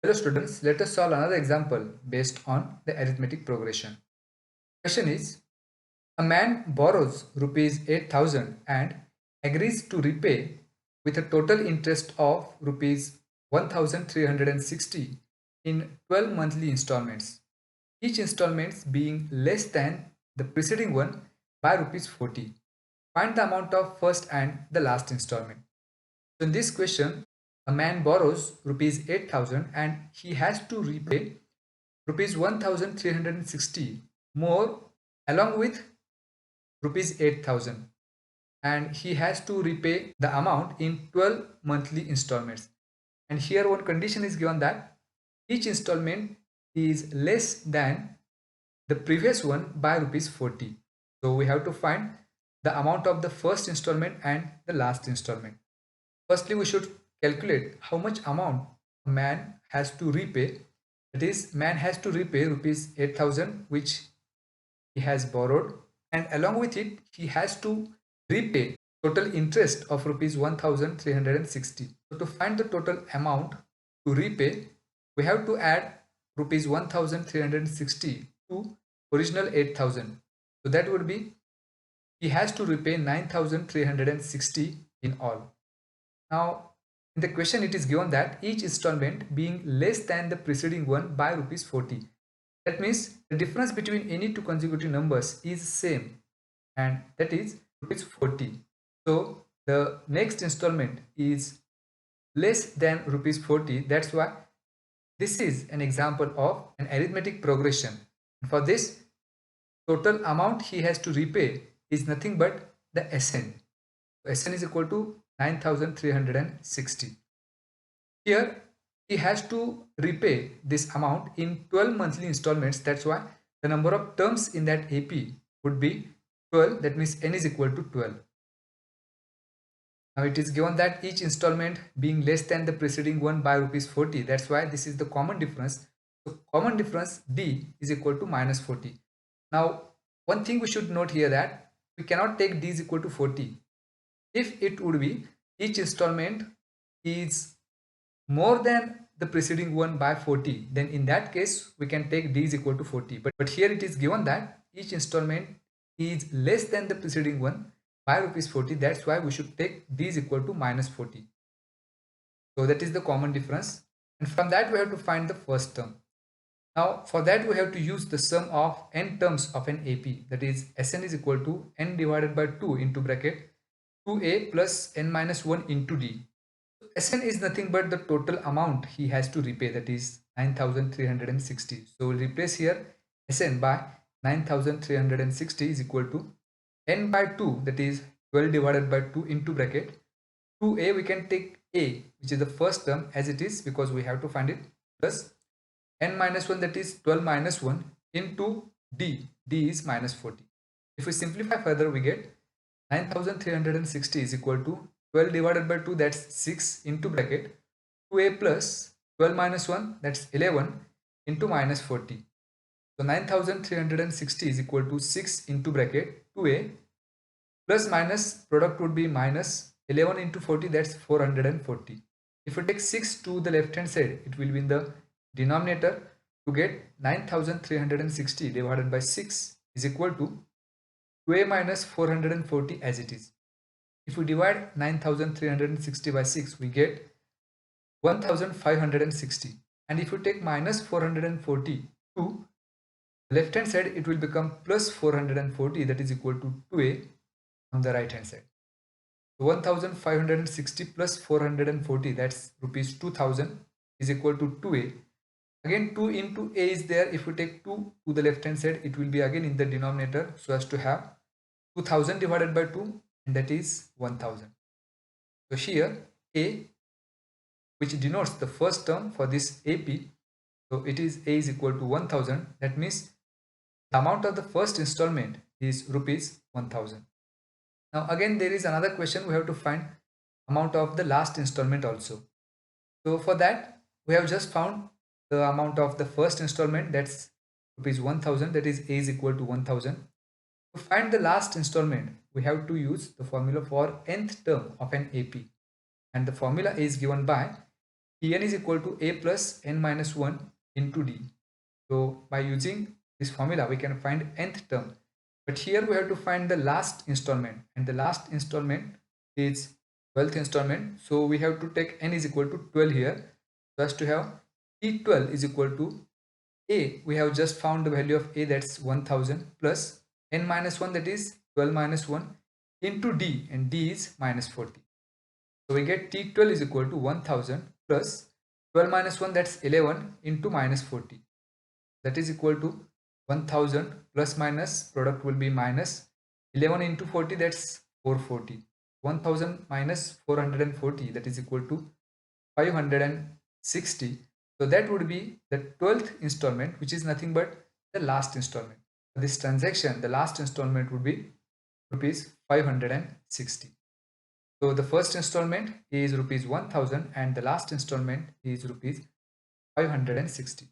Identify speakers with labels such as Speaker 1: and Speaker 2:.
Speaker 1: Hello students, let us solve another example based on the arithmetic progression. Question is, a man borrows rupees 8,000 and agrees to repay with a total interest of rupees 1,360 in 12 monthly installments, each installment being less than the preceding one by rupees 40. Find the amount of first and the last installment. So in this question, a man borrows rupees 8,000 and he has to repay rupees 1,360 more along with rupees 8,000, and he has to repay the amount in 12 monthly installments. And here one condition is given that each installment is less than the previous one by rupees 40. So we have to find the amount of the first installment and the last installment. Firstly, we should calculate how much amount a man has to repay. That is, man has to repay rupees 8,000 which he has borrowed, and along with it he has to repay total interest of rupees 1,360. So to find the total amount to repay, we have to add rupees 1,360 to original 8,000. So that would be he has to repay 9,360 in all. Now, in the question it is given that each installment being less than the preceding one by rupees 40. That means the difference between any two consecutive numbers is same, and that is rupees 40. So the next installment is less than rupees 40. That's why this is an example of an arithmetic progression. For this, total amount he has to repay is nothing but the SN. So SN is equal to 9,360. Here he has to repay this amount in 12 monthly installments. That's why the number of terms in that AP would be 12. That means N is equal to 12. Now it is given that each installment being less than the preceding one by rupees 40. That's why this is the common difference. So common difference D is equal to minus 40. Now one thing we should note here that we cannot take D is equal to 40. If it would be each installment is more than the preceding one by 40, then in that case we can take D is equal to 40. But here it is given that each installment is less than the preceding one by rupees 40. That's why we should take D is equal to minus 40. So that is the common difference, and from that we have to find the first term. Now for that we have to use the sum of n terms of an AP, that is Sn is equal to n divided by 2 into bracket 2a plus n minus 1 into d. Sn is nothing but the total amount he has to repay, that is 9,360. So we'll replace here Sn by 9,360 is equal to n by 2, that is 12 divided by 2 into bracket 2a. We can take a, which is the first term, as it is because we have to find it, plus n minus 1, that is 12 minus 1 into d. D is minus 40. If we simplify further, we get 9,360 is equal to 12 divided by 2, that's 6 into bracket 2a plus 12 minus 1, that's 11 into minus 40. So 9,360 is equal to 6 into bracket 2a plus minus product would be minus 11 into 40, that's 440. If we take 6 to the left hand side, it will be in the denominator. To get 9,360 divided by 6 is equal to 2a minus 440 as it is. If we divide 9,360 by 6, we get 1,560. And if we take minus 440 to the left hand side, it will become plus 440, that is equal to 2a on the right hand side. So 1,560 plus 440, that's rupees 2,000 is equal to 2a. Again 2 into a is there. If we take 2 to the left hand side, it will be again in the denominator, so as to have 2,000 divided by 2, and that is 1,000. So here a, which denotes the first term for this AP, so it is a is equal to 1,000. That means the amount of the first installment is rupees 1,000. Now again there is another question, we have to find amount of the last installment also. So for that we have just found the amount of the first installment, that's rupees 1,000, that is a is equal to 1,000. To find the last installment, we have to use the formula for nth term of an AP, and the formula is given by Tn is equal to a plus n minus 1 into d. So by using this formula, we can find nth term. But here we have to find the last installment, and the last installment is 12th installment. So we have to take n is equal to 12 here. So as to have T12 is equal to a, we have just found the value of a, that's 1000, plus n minus 1, that is 12 minus 1, into d, and d is minus 40. So we get T12 is equal to 1000 plus 12 minus 1, that's 11, into minus 40. That is equal to 1000 plus minus product will be minus 11 into 40, that's 440. 1000 minus 440, that is equal to 560. So that would be the 12th installment, which is nothing but the last installment. For this transaction, the last installment would be rupees 560. So the first installment is rupees 1000 and the last installment is rupees 560.